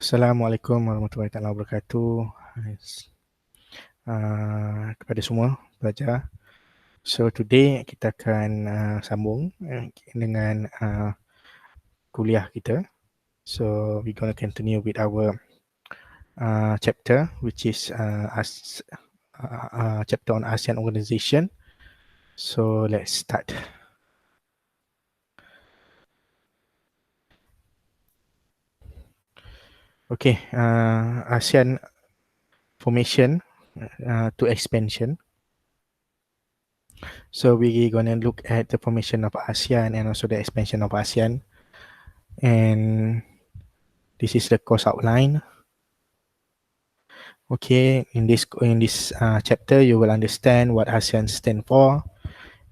Assalamualaikum warahmatullahi taala wabarakatuh. Kepada semua pelajar. So today kita akan sambung dengan kuliah kita. So we're going to continue with our chapter which is chapter on ASEAN organization. So let's start. Okay, ASEAN formation to expansion. So we're going to look at the formation of ASEAN and also the expansion of ASEAN. And this is the course outline. Okay, in this chapter, you will understand what ASEAN stand for,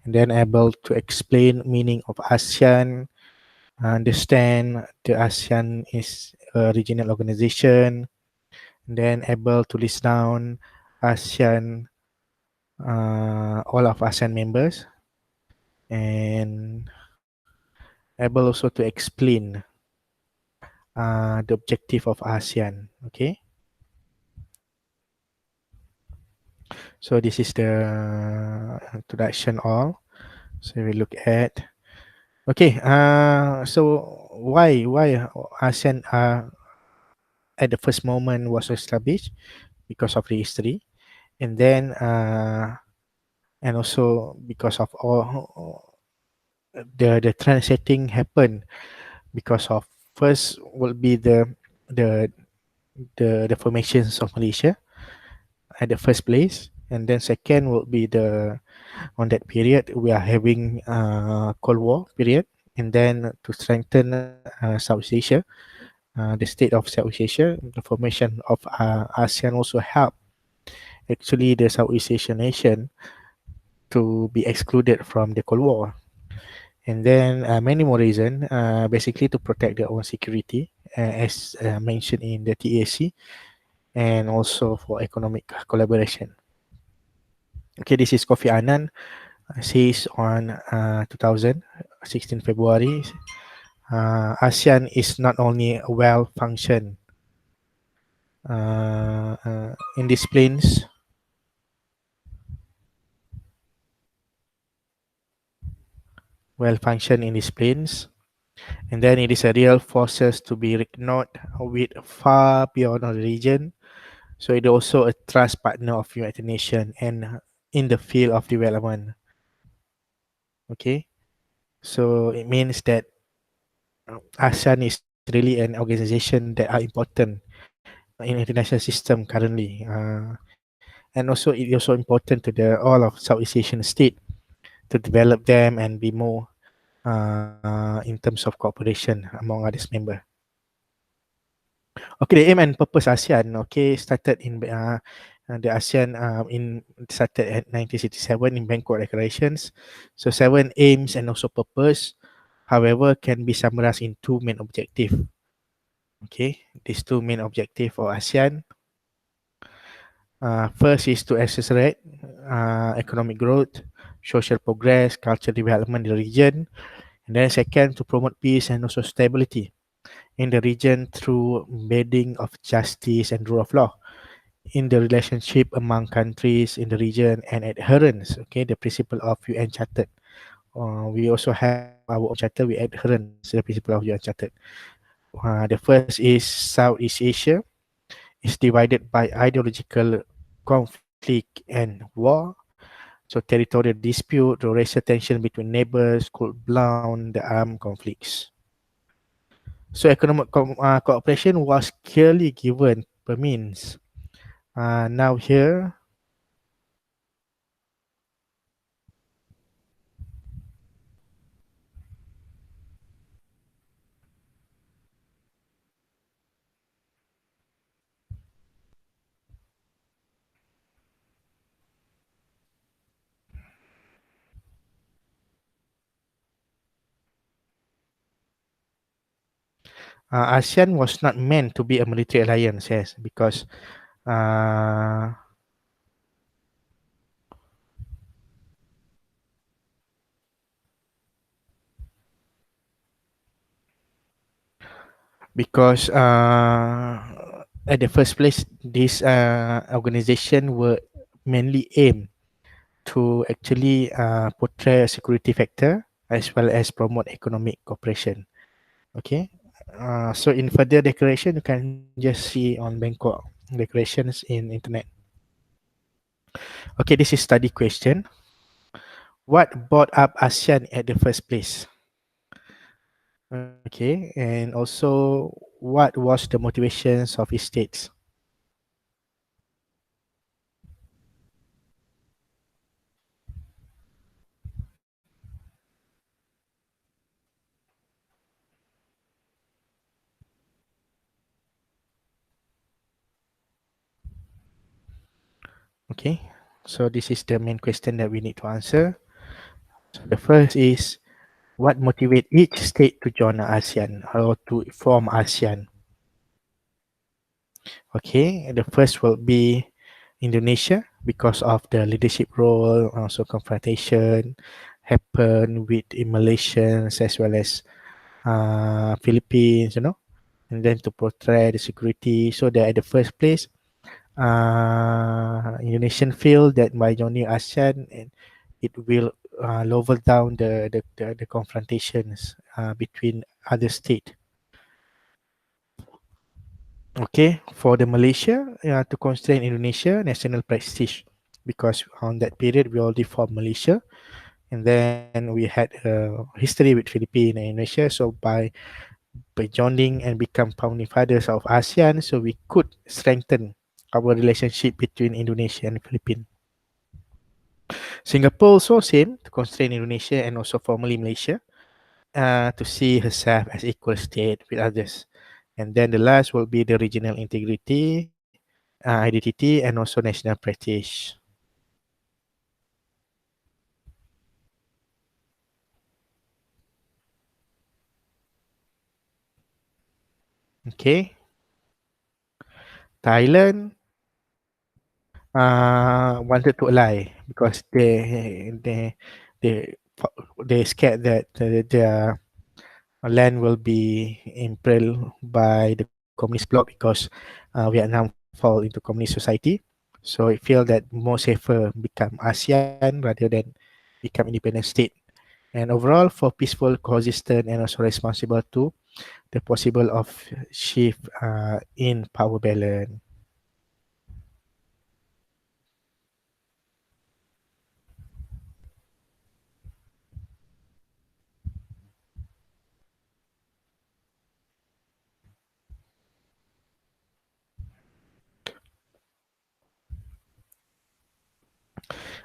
and then able to explain meaning of ASEAN, understand the ASEAN is a regional organization, and then able to list down ASEAN, all of ASEAN members, and able also to explain the objective of ASEAN. Okay. So this is the introduction all. So we look at, okay, so why ASEAN at the first moment was established? Because of the history, and then and also because of all the trend setting happened because of, first will be the the formations of Malaysia at the first place, and then second will be the, on that period we are having Cold War period, and then to strengthen Southeast Asia, the state of Southeast Asia, the formation of ASEAN also helped actually the Southeast Asian nation to be excluded from the Cold War. And then many more reasons, basically to protect their own security, as mentioned in the TAC, and also for economic collaboration. Okay, this is Kofi Annan, says on 2016 February, ASEAN is not only a well-functioned in disciplines, and then it is a real forces to be reckoned with far beyond the region. So it also a trust partner of United Nations and in the field of development. Okay, so it means that ASEAN is really an organization that are important in international system currently, and also it is also important to the all of Southeast Asian state to develop them and be more in terms of cooperation among others member. Okay, the aim and purpose ASEAN, okay, started in the ASEAN started at 1967 in Bangkok Declarations. So 7 aims and also purpose, however, can be summarized in 2 main objectives. Okay, these 2 main objectives for ASEAN. First is to accelerate economic growth, social progress, cultural development in the region, and then second, to promote peace and also stability in the region through embedding of justice and rule of law in the relationship among countries in the region and adherence, okay, the principle of UN Charter. We also have our own charter, we adherence to the principle of UN Charter. The first is Southeast Asia is divided by ideological conflict and war. So territorial dispute, the racial tension between neighbors could blunt the armed conflicts. So economic cooperation was clearly given per means. Now here, ASEAN was not meant to be a military alliance, yes, because because at the first place, this organization were mainly aimed to actually portray a security factor as well as promote economic cooperation. Okay. So in further declaration, you can just see on Bangkok declarations in internet. Okay, this is study question. What brought up ASEAN at the first place? Okay, and also what was the motivations of its states? Okay, so this is the main question that we need to answer. So the first is what motivate each state to join ASEAN or to form ASEAN? Okay, the first will be Indonesia because of the leadership role, also confrontation happen with Malaysians as well as Philippines, and then to portray the security. So that at the first place, Indonesian feel that by joining ASEAN, and it will lower down the confrontations between other state. Okay, for the Malaysia, to constrain Indonesia national prestige, because on that period we already formed Malaysia, and then we had a history with Philippines and Indonesia. So by joining and become founding fathers of ASEAN, so we could strengthen our relationship between Indonesia and Philippines. Singapore also same to constrain Indonesia and also formerly Malaysia, to see herself as equal state with others. And then the last will be the regional integrity, identity, and also national prestige. Okay, Thailand wanted to ally because they they scared that their land will be impaled by the communist bloc because Vietnam fall into communist society. So it feel that more safer become ASEAN rather than become independent state. And overall, for peaceful, coexistence, and also responsible to the possible of shift in power balance.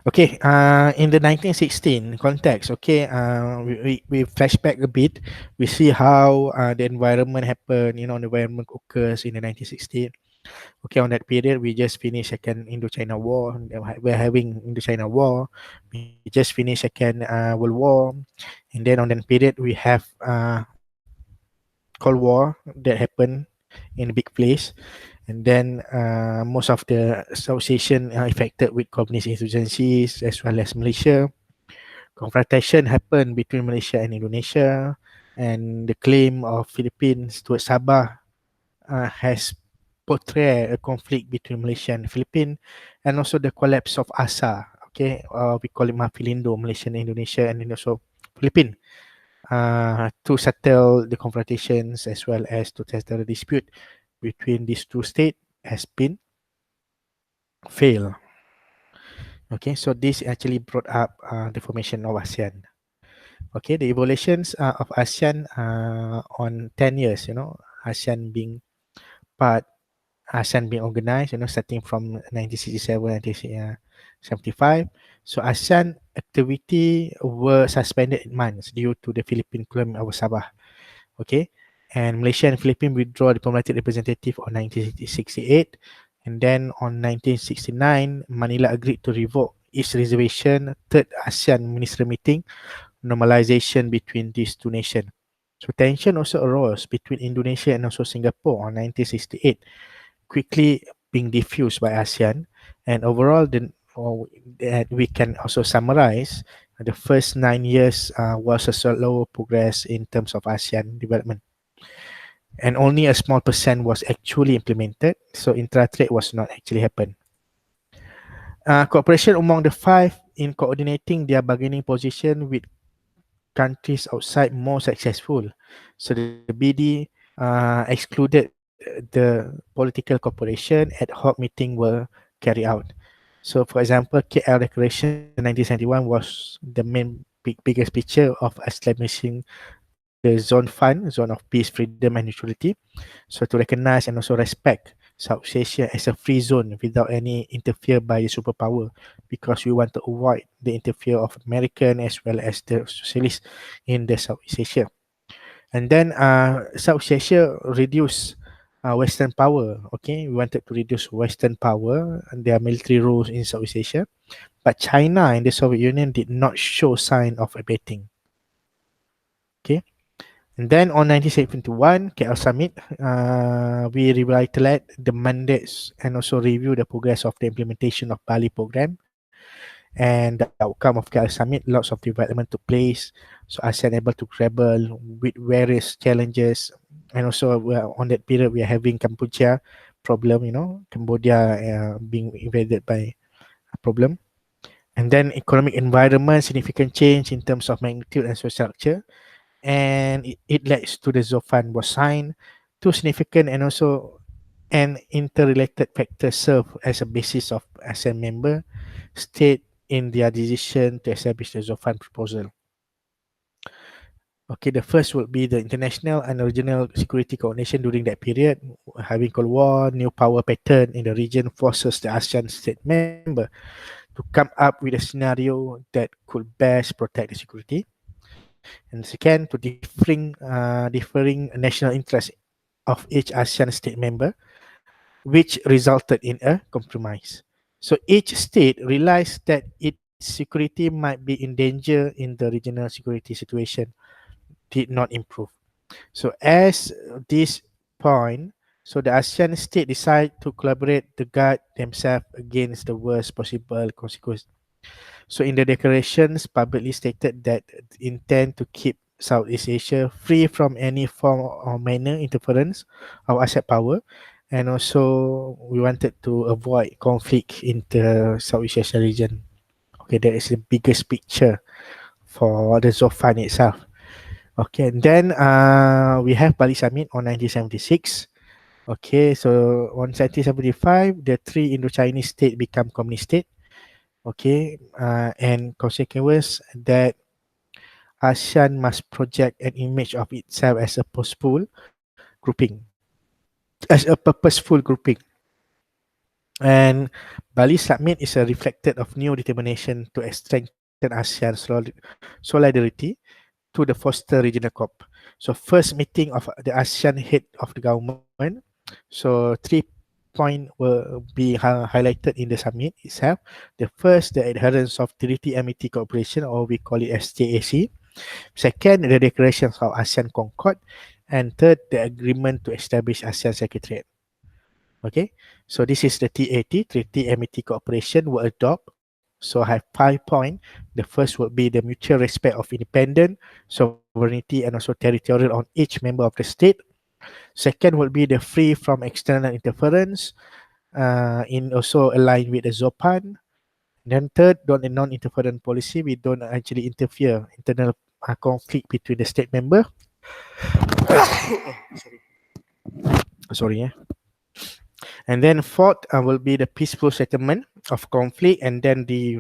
Okay, in the 1916 context, okay, we flashback a bit. We see how the environment happened, the environment occurs in the 1916. Okay, on that period, we just finished second Indochina War. We're having Indochina War. We just finished second World War, and then on that period, we have Cold War that happened in a big place, and then most of the association are affected with communist insurgencies as well as Malaysia. Confrontation happened between Malaysia and Indonesia, and the claim of Philippines towards Sabah has portrayed a conflict between Malaysia and Philippines, and also the collapse of ASA. Okay, we call it Mafilindo, Malaysia and Indonesia, and then also Philippines, to settle the confrontations as well as to settle the dispute between these two states has been failed. Okay, so this actually brought up the formation of ASEAN. Okay, the evolutions of ASEAN on 10 years, ASEAN being part, ASEAN being organized, starting from 1967, 1975. So ASEAN activity were suspended in months due to the Philippine claim over Sabah. Okay, and Malaysia and Philippines withdraw diplomatic representative on 1968, and then on 1969, Manila agreed to revoke its reservation third ASEAN ministerial meeting, normalization between these two nations. So tension also arose between Indonesia and also Singapore on 1968, quickly being diffused by ASEAN. And overall, that we can also summarize the first 9 years was a slow progress in terms of ASEAN development. and only a small percent was actually implemented. So intra-trade was not actually happen. Cooperation among the five in coordinating their bargaining position with countries outside more successful. So the BD excluded the political cooperation. Ad hoc meeting were carried out. So, for example, KL Declaration 1971 was the main biggest picture of establishing the ZOFAN, Zone of Peace, Freedom and Neutrality. So to recognize and also respect South Asia as a free zone without any interfere by the superpower, because we want to avoid the interfere of American as well as the socialists in the Southeast Asia. And then South Asia reduce Western power. Okay, we wanted to reduce Western power and their military rules in Southeast Asia, but China and the Soviet Union did not show sign of abating. Okay. And then on 1971 KL Summit, we revitalized the mandates and also review the progress of the implementation of Bali program and the outcome of KL Summit. Lots of development took place. So ASEAN able to grapple with various challenges, and also on that period we are having Cambodia problem. Cambodia being invaded by a problem. And then economic environment, significant change in terms of magnitude and social structure, and it leads to the ZOFAN was signed. Two significant and also an interrelated factors serve as a basis of ASEAN member state in their decision to establish the ZOFAN proposal. Okay, the first would be the international and regional security coordination during that period. Having Cold War, new power pattern in the region forces the ASEAN state member to come up with a scenario that could best protect the security. And second, to differing national interests of each ASEAN state member, which resulted in a compromise. So each state realized that its security might be in danger in the regional security situation did not improve. So as this point, so the ASEAN state decide to collaborate to guard themselves against the worst possible consequence. So in the declarations publicly stated that intend to keep Southeast Asia free from any form or manner interference of asset power, and also we wanted to avoid conflict in the Southeast Asia region. Okay, that is the biggest picture for the ZOFAN itself. Okay, and then we have Bali Summit on 1976. Okay, so on 1975, the three Indo-Chinese state become communist state. Okay, and consequence that ASEAN must project an image of itself as a purposeful grouping. And Bali Summit is a reflected of new determination to strengthen ASEAN solidarity to the foster regional COP. So first meeting of the ASEAN head of the government. So 3 points will be highlighted in the summit itself. The first, the adherence of Treaty Amity Cooperation, or we call it STAC. Second, the declarations of ASEAN Concord. And third, the agreement to establish ASEAN Secretariat. Okay, so this is the TAT, Treaty Amity Cooperation, will adopt. So I have 5 points. The first will be the mutual respect of independence, sovereignty, and also territorial on each member of the state. Second will be the free from external interference, in also align with the ZOPAN. Then third, non-interference policy. We don't actually interfere internal conflict between the state member. Sorry. And then fourth will be the peaceful settlement of conflict, and then the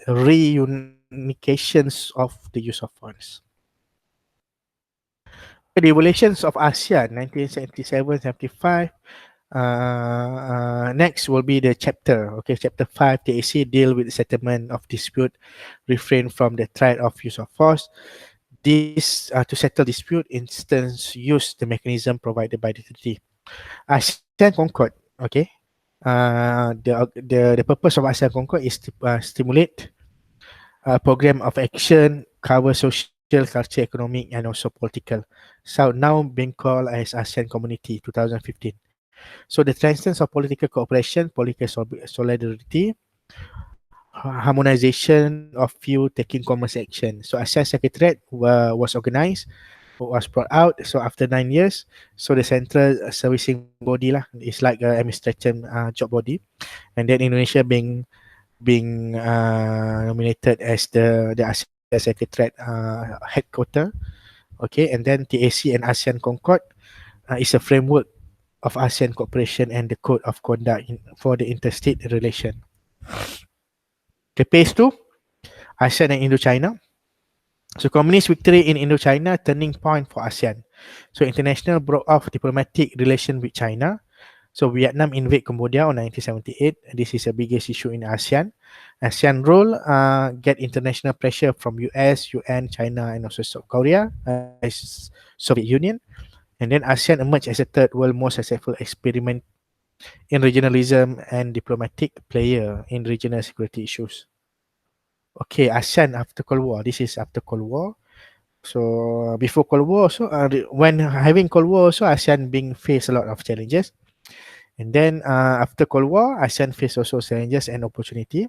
reunifications of the use of funds. The evaluations of ASEAN 1977-75. Next will be the chapter. Okay, chapter 5 TAC deal with the settlement of dispute, refrain from the threat of use of force. This to settle dispute instance use the mechanism provided by the treaty. ASEAN Concord. Okay, the purpose of ASEAN Concord is to stimulate a program of action, cover social, culture, economic, and also political. So now being called as ASEAN Community 2015. So the transcendence of political cooperation, political solidarity, harmonization of few taking common action. So ASEAN Secretariat was organized was brought out. So after 9 years, so the central servicing body lah, is like a administration job body, and then Indonesia being nominated as the ASEAN Secretariat headquarter. Okay, and then TAC and ASEAN Concord is a framework of ASEAN cooperation and the code of conduct for the interstate relation. The phase two, ASEAN and Indochina. So communist victory in Indochina, turning point for ASEAN. So international broke off diplomatic relation with China. So Vietnam invade Cambodia on 1978. This is the biggest issue in ASEAN. ASEAN role get international pressure from US, UN, China, and also South Korea, Soviet Union. And then ASEAN emerged as a third world most successful experiment in regionalism and diplomatic player in regional security issues. Okay, ASEAN after Cold War. This is after Cold War. So before Cold War, so when having Cold War, also ASEAN being faced a lot of challenges. And then after Cold War, ASEAN faced also challenges and opportunity.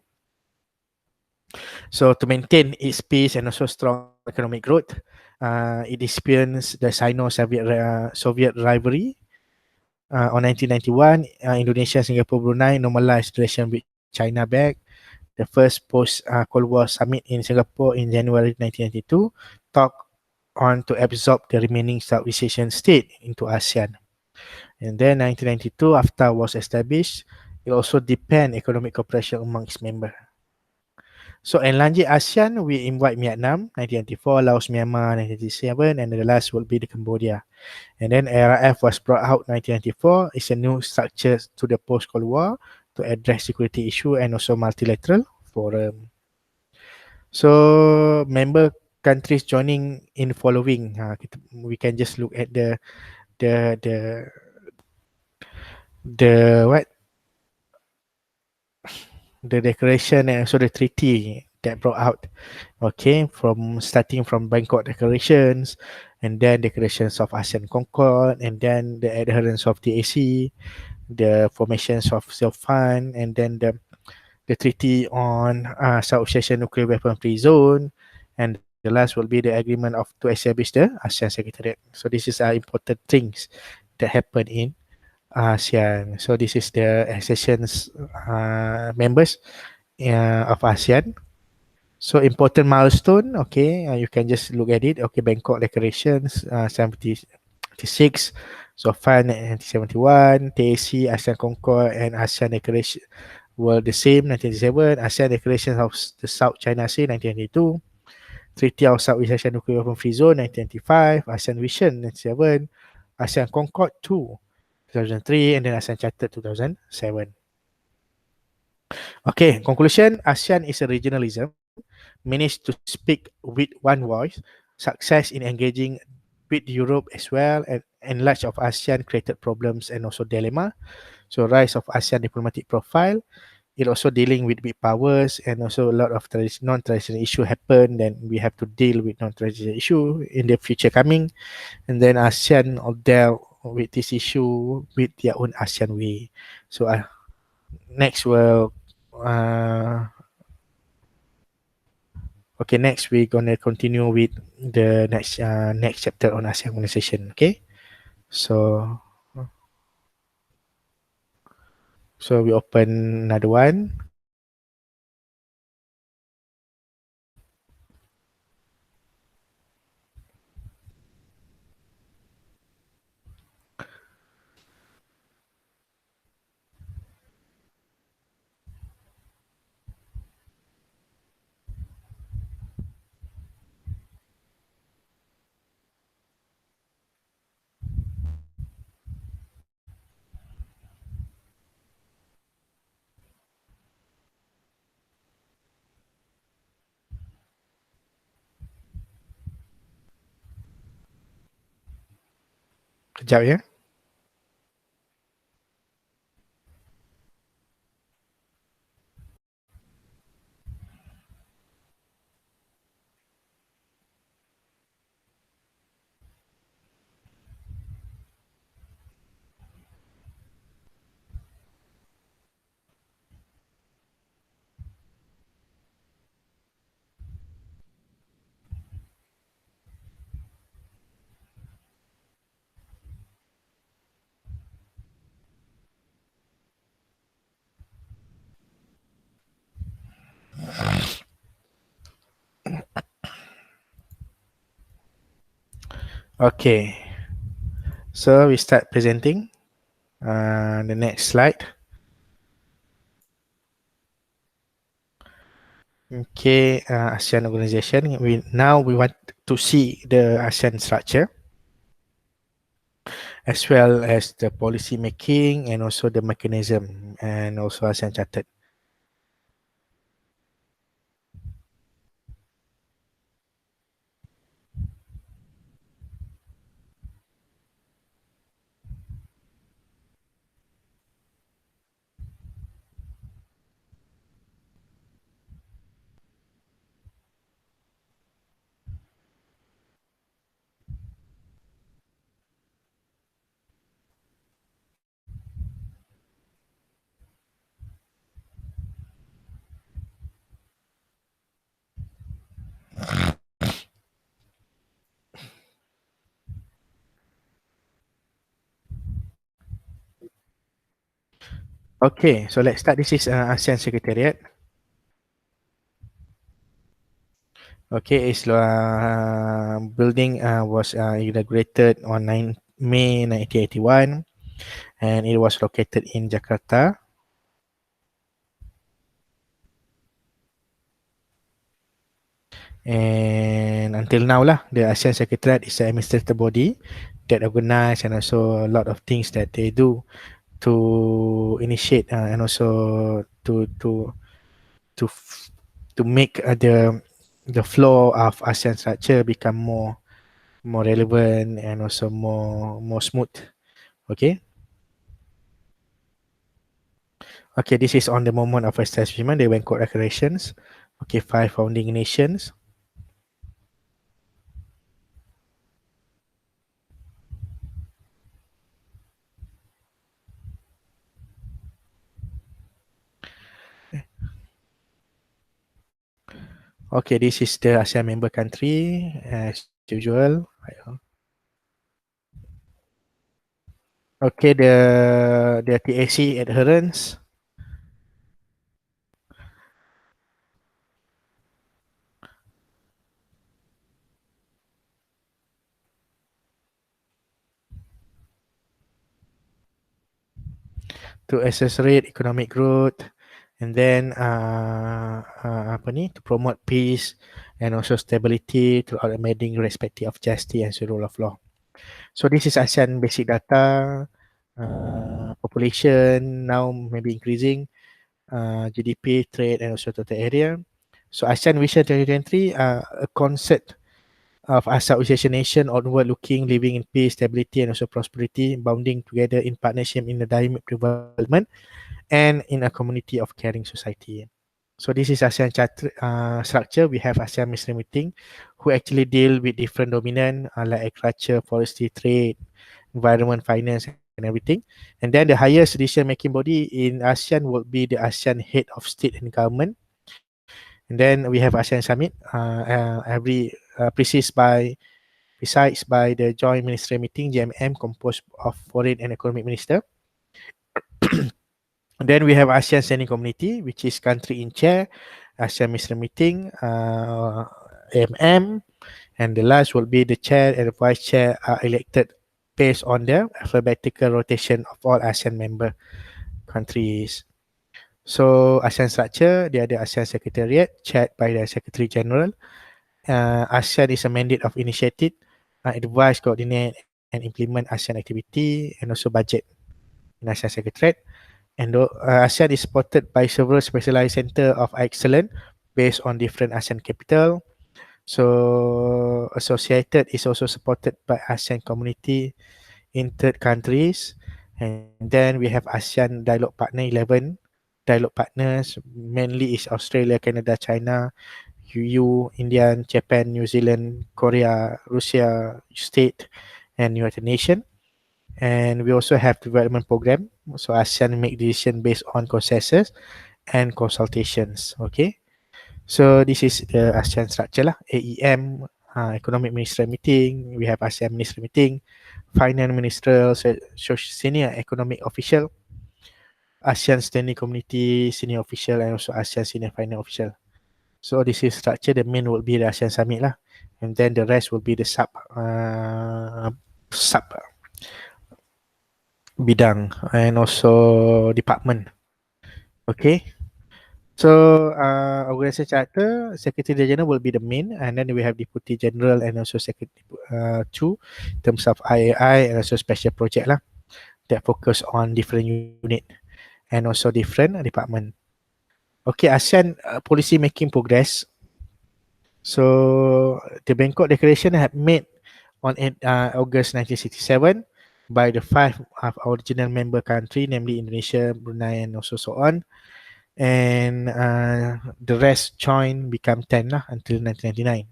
So to maintain its peace and also strong economic growth, it experienced the Sino-Soviet rivalry. On 1991, Indonesia, Singapore, Brunei normalized relation with China back. The first post-Cold War summit in Singapore in January 1992 talked on to absorb the remaining Southeast Asian state into ASEAN. And then 1992, after was established, it also deepened economic cooperation amongst members. So enlarging ASEAN, we invite Vietnam, 1994, Laos, Myanmar, 1997, and the last will be the Cambodia. And then ARF was brought out 1994. It's a new structure to the post-Cold War to address security issue and also multilateral forum. So member countries joining in following. We can just look at the the the what the declaration and also the treaty that brought out. Okay, from starting from Bangkok declarations, and then declarations of ASEAN Concord, and then the adherence of the AC, the formations of ZOFAN, and then the treaty on South Asian nuclear weapon free zone, and the last will be the agreement of to establish the ASEAN Secretariat. So this is important things that happen in ASEAN. So this is the accessions members of ASEAN. So important milestone, okay, you can just look at it. Okay, Bangkok Declarations, 76, ZOFAN 1971, TAC, ASEAN Concord, and ASEAN Declaration were the same 1997. ASEAN Declaration of the South China Sea 1992. Treaty of Southeast Asian Nuclear Weapon Free Zone 1995. ASEAN Vision 1997. ASEAN Concord 2 2003, and then ASEAN Charter 2007. Okay, conclusion, ASEAN is a regionalism, managed to speak with one voice, success in engaging with Europe as well, and enlarge of ASEAN created problems and also dilemma. So rise of ASEAN diplomatic profile, it also dealing with big powers, and also a lot of non-traditional issue happen, then we have to deal with non-traditional issue in the future coming, and then ASEAN will deal with this issue with their own ASEAN way. So next we'll uh, okay, next we're gonna continue with the next chapter on ASEAN organization. Okay, so we open another one. Kejap ya. Okay, so we start presenting. The next slide. Okay, ASEAN organization. We want to see the ASEAN structure as well as the policy making and also the mechanism and also ASEAN Charter. Okay, so let's start. This is ASEAN Secretariat. Okay, its building was inaugurated on May 1981, and it was located in Jakarta. And until now lah, the ASEAN Secretariat is an administrative body that organize and also a lot of things that they do to initiate and also to f- to make the flow of ASEAN structure become more relevant and also more smooth. Okay. Okay, this is on the moment of establishment, the Bangkok Declarations. Okay, 5 founding nations. Okay, this is the ASEAN member country as usual. Okay, the TAC adherence. To accelerate economic growth, and then apa ni, to promote peace and also stability throughout amending respective of justice and the rule of law. So this is ASEAN basic data. Population now maybe increasing, GDP, trade, and also total area. So ASEAN Vision 2023, a concept of association nation onward looking, living in peace, stability, and also prosperity, bounding together in partnership in the dynamic development and in a community of caring society. So this is ASEAN Charter structure. We have ASEAN Ministerial Meeting, who actually deal with different dominant like agriculture, forestry, trade, environment, finance, and everything. And then the highest decision making body in ASEAN will be the ASEAN Head of State and Government. And then we have ASEAN Summit, every besides by the Joint Ministerial Meeting (JMM) composed of foreign and economic minister. And then we have ASEAN Standing Committee, which is country in chair, ASEAN Ministerial Meeting, AMM, and the last will be the chair and the vice chair are elected based on the alphabetical rotation of all ASEAN member countries. So ASEAN structure, they are the ASEAN Secretariat, chaired by the Secretary General. ASEAN is a mandate of initiative, advise, coordinate, and implement ASEAN activity and also budget in ASEAN Secretariat. And ASEAN is supported by several specialized center of excellence based on different ASEAN capital. So associated is also supported by ASEAN community in third countries. And then we have ASEAN Dialogue Partner 11. Dialogue partners mainly is Australia, Canada, China, EU, India, Japan, New Zealand, Korea, Russia, State, and United Nations. And we also have development program. So ASEAN make decision based on consensus and consultations. Okay. So this is the ASEAN structure lah. AEM, Economic Ministerial Meeting. We have ASEAN Ministerial Meeting, Finance Ministerial, Senior Economic Official, ASEAN Standing Committee, Senior Official, and also ASEAN Senior Finance Official. So this is structure. The main will be the ASEAN Summit lah, and then the rest will be the sub bidang and also department. Okay. So, Organization Charter, Secretary General will be the main, and then we have Deputy General and also Secretary two, in terms of IAI and also special project lah that focus on different unit and also different department. Okay, ASEAN policy making progress. So, the Bangkok Declaration have made on August 1967 by the five original member country, namely Indonesia, Brunei, and also so on. And the rest join become 10 lah until 1999.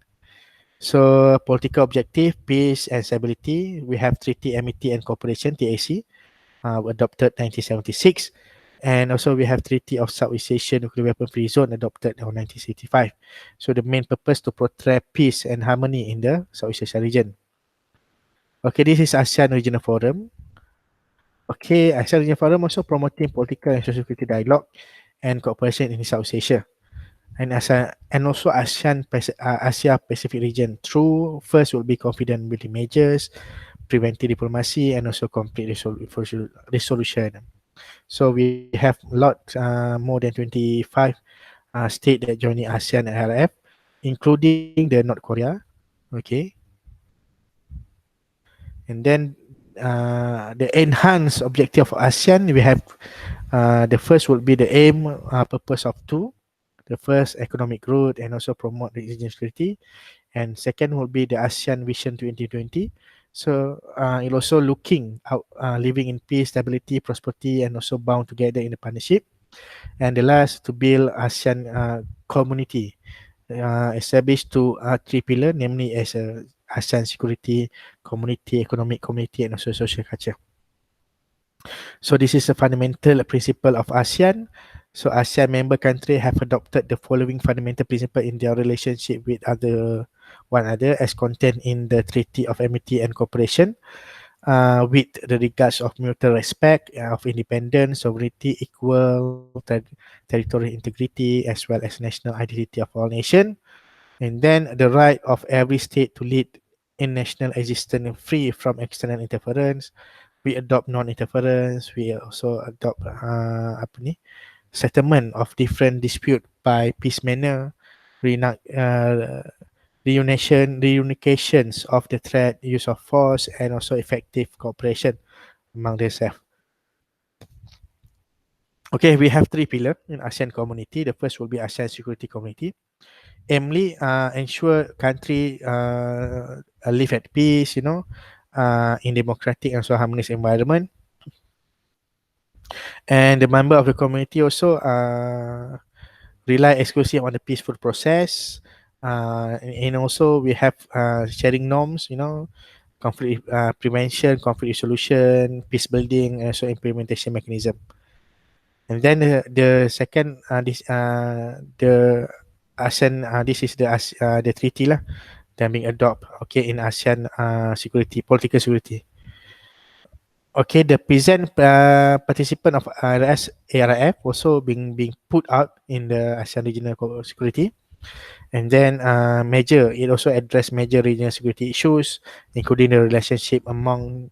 So political objective, peace and stability. We have Treaty Amity and Cooperation (TAC) adopted 1976, and also we have Treaty of Southeast Asia Nuclear Weapon Free Zone adopted in 1985. So the main purpose to portray peace and harmony in the Southeast Asia region. Okay, this is ASEAN Regional Forum. Okay, ASEAN Regional Forum also promoting political and social security dialogue and cooperation in South Asia and also Asia Pacific region. Through first will be confident building measures, preventive diplomacy, and also complete resolution. So we have more than 25 states that joining ASEAN and RF, including the North Korea. Okay, and then the enhanced objective of ASEAN, we have the first will be the aim, purpose of two. The first, economic growth and also promote regional security. And second will be the ASEAN Vision 2020. So it also looking out, living in peace, stability, prosperity, and also bound together in a partnership. And the last, to build ASEAN community, established to three pillars, namely as a ASEAN security, community, economic community, and also social culture. So this is a fundamental principle of ASEAN. So ASEAN member country have adopted the following fundamental principle in their relationship with one another as contained in the Treaty of Amity and Cooperation, with the regards of mutual respect, of independence, sovereignty, equal territorial integrity, as well as national identity of all nations, and then the right of every state to lead in national existence free from external interference. We adopt non-interference. We also adopt settlement of different dispute by peace manner, reunifications of the threat, use of force, and also effective cooperation among themselves. Okay, we have three pillars in ASEAN community. The first will be ASEAN Security Community. Namely, ensure country live at peace, in democratic and also harmonious environment. And the member of the community also rely exclusively on the peaceful process. And also we have sharing norms, conflict prevention, conflict resolution, peace building, and also implementation mechanism. And then the second, the ASEAN, this is the treaty lah that being adopted, okay, in ASEAN security, political security. Okay, the present participant of ARF also being put out in the ASEAN regional security. And then it also address major regional security issues, including the relationship among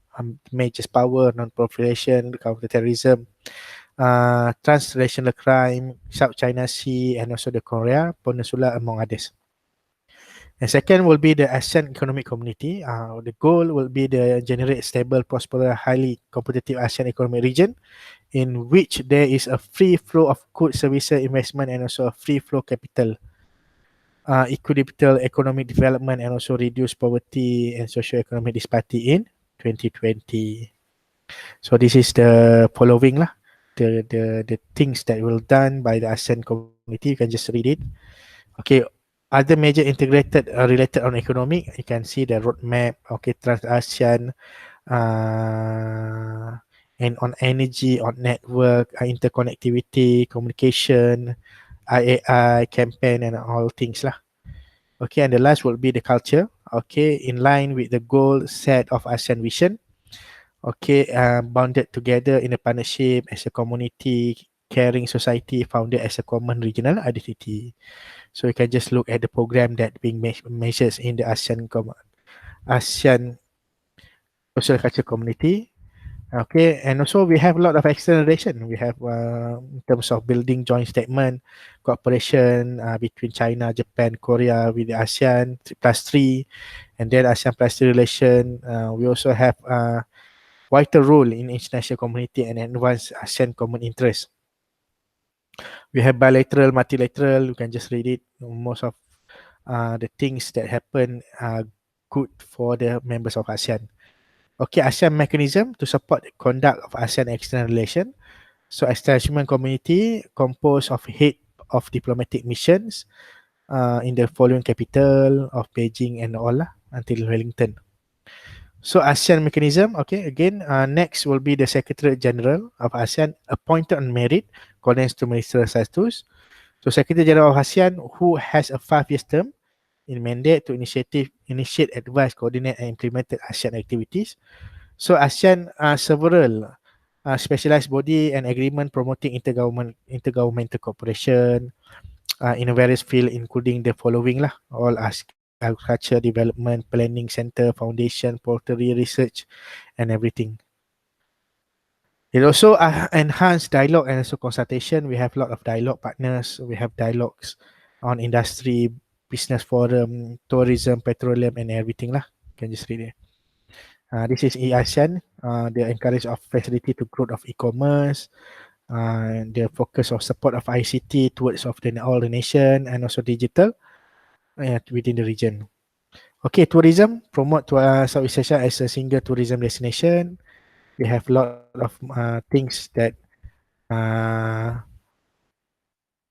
major power, non-proliferation, counter-terrorism, transnational crime, South China Sea, and also the Korea Peninsula, among others. And second will be the ASEAN Economic Community. The goal will be to generate stable, prosperous, highly competitive ASEAN economic region in which there is a free flow of goods, services, investment, and also a free flow capital, equitable economic development, and also reduce poverty and socio-economic disparity in 2020. So this is the following lah, the things that will done by the ASEAN community. You can just read it. Okay, other major integrated related on economic, you can see the roadmap. Okay, Trans-ASEAN, and on energy, on network, interconnectivity, communication, IAI, campaign, and all things lah. Okay, and the last will be the culture. Okay, in line with the goal set of ASEAN Vision. Okay, bounded together in a partnership as a community, caring society founded as a common regional identity. So you can just look at the program that being measures in the ASEAN social culture community. Okay, and also we have a lot of external relation. We have in terms of building joint statement, cooperation between China, Japan, Korea with the ASEAN plus three, and then ASEAN plus three relation. We also have vital role in international community and advance ASEAN common interest. We have bilateral, multilateral. You can just read it. Most of the things that happen are good for the members of ASEAN. Okay, ASEAN mechanism to support the conduct of ASEAN external relation. So establishment community composed of head of diplomatic missions in the following capital of Beijing and all until Wellington. So ASEAN mechanism, okay, again, next will be the Secretary General of ASEAN appointed on merit, according to ministerial status. So Secretary General of ASEAN who has a 5 years term in mandate to initiate, advise, coordinate and implement ASEAN activities. So ASEAN several specialized body and agreement promoting intergovernmental cooperation in a various field, including the following lah, all agriculture, development, planning center, foundation, pottery, research, and everything. It also enhanced dialogue and also consultation. We have a lot of dialogue partners. We have dialogues on industry, business forum, tourism, petroleum, and everything lah. You can just read it. This is ASEAN. The encourage of facility to growth of e-commerce, the focus of support of ICT towards of all the nation and also digital within the region. Okay, tourism, promote to Southeast Asia as a single tourism destination. We have a lot of things that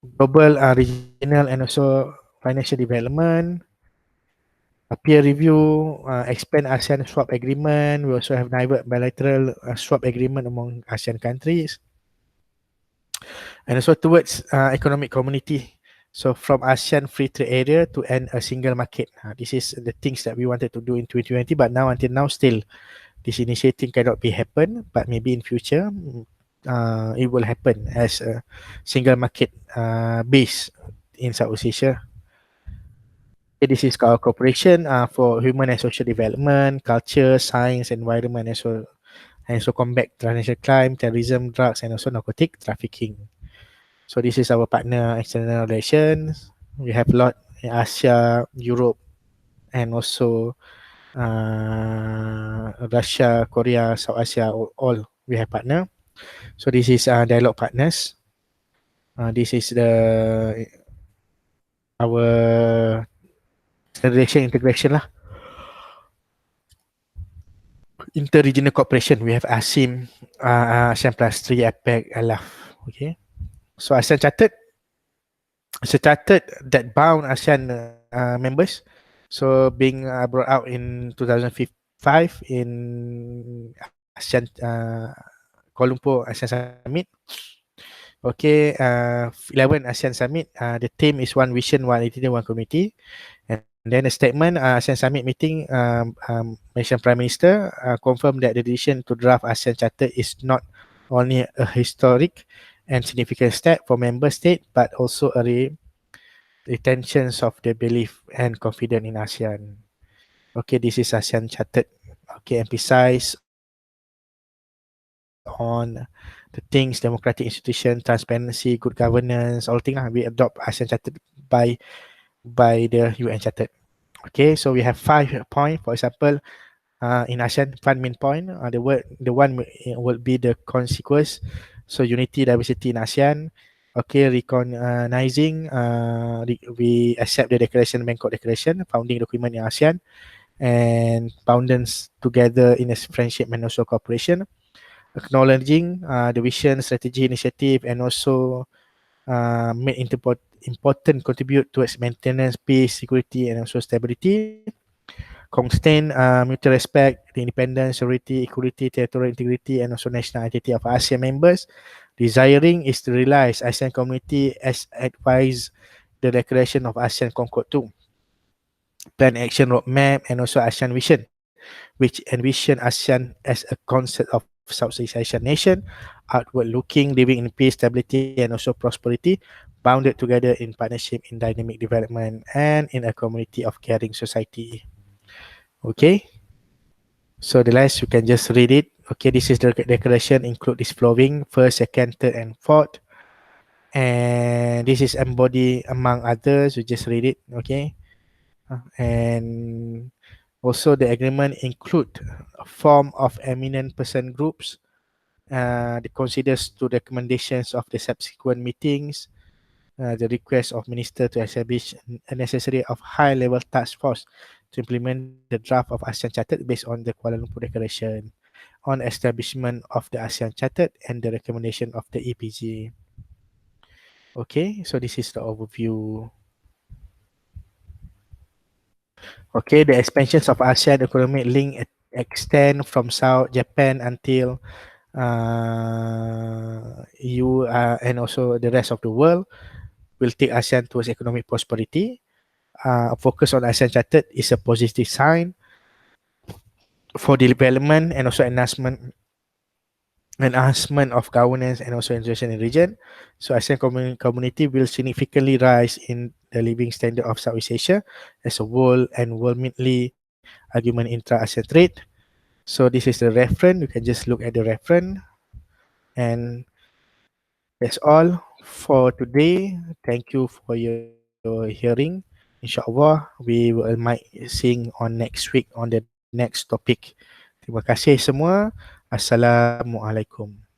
global, regional and also financial development, a peer review, expand ASEAN swap agreement. We also have bilateral swap agreement among ASEAN countries. And also towards economic community. So from ASEAN free trade area to end a single market. This is the things that we wanted to do in 2020, but now until now still this initiative cannot be happen, but maybe in future it will happen as a single market base in Southeast Asia. Okay, this is our cooperation for human and social development, culture, science, environment, and also combat transnational crime, terrorism, drugs, and also narcotic trafficking. So this is our partner external relations. We have a lot in Asia, Europe, and also Russia, Korea, South Asia, all we have partner. So this is dialogue partners. This is our relation integration lah. Inter-regional cooperation. We have ASEAN, ASEAN plus 3, APEC, ALAF. Okay. So ASEAN Charter. It's a charter that bound ASEAN members. So being brought out in 2005 in ASEAN Kuala Lumpur ASEAN Summit. Okay, 11 ASEAN Summit. The theme is one vision, one identity, one community. And then the statement, ASEAN Summit meeting, mentioned Prime Minister confirmed that the decision to draft ASEAN Charter is not only a historic and significant step for member state, but also a retentions of the belief and confidence in ASEAN. Okay, this is ASEAN Charter. Okay, emphasize on the things, democratic institution, transparency, good governance, all things we adopt ASEAN Charter by the UN Charter. Okay, so we have 5 points. For example, in ASEAN, 5 main point. The one will be the consequence. So unity, diversity in ASEAN. Okay, recognizing, we accept the declaration, Bangkok Declaration, founding document in ASEAN, and boundings together in a friendship and also cooperation. Acknowledging the vision, strategy, initiative, and also made important contribute towards maintenance, peace, security, and also stability. Constant mutual respect, the independence, sovereignty, equality, territorial integrity, and also national identity of ASEAN members. Desiring is to realize ASEAN community as advised the declaration of ASEAN Concord 2. Plan action roadmap and also ASEAN vision, which envision ASEAN as a concept of Southeast Asian nation, outward looking, living in peace, stability, and also prosperity, bounded together in partnership in dynamic development and in a community of caring society. Okay. So the last you can just read it. Okay, this is the declaration include this following: first, second, third, and fourth. And this is embody among others. You just read it. Okay. And also the agreement include a form of eminent person groups. That considers to recommendations of the subsequent meetings, the request of minister to establish a necessary of high level task force to implement the draft of ASEAN Charter based on the Kuala Lumpur Declaration on establishment of the ASEAN Charter and the recommendation of the EPG. Okay, so this is the overview. Okay, the expansions of ASEAN economic link extend from South Japan until EU and also the rest of the world will take ASEAN towards economic prosperity. Focus on ASEAN Charter is a positive sign for development and also enhancement of governance and also integration in the region. So ASEAN community will significantly rise in the living standard of Southeast Asia as a whole and will mainly argument intra-ASEAN trade. So this is the reference. You can just look at the reference. And that's all for today. Thank you for your hearing. InsyaAllah, we will might seeing on next week on the next topic. Terima kasih semua. Assalamualaikum.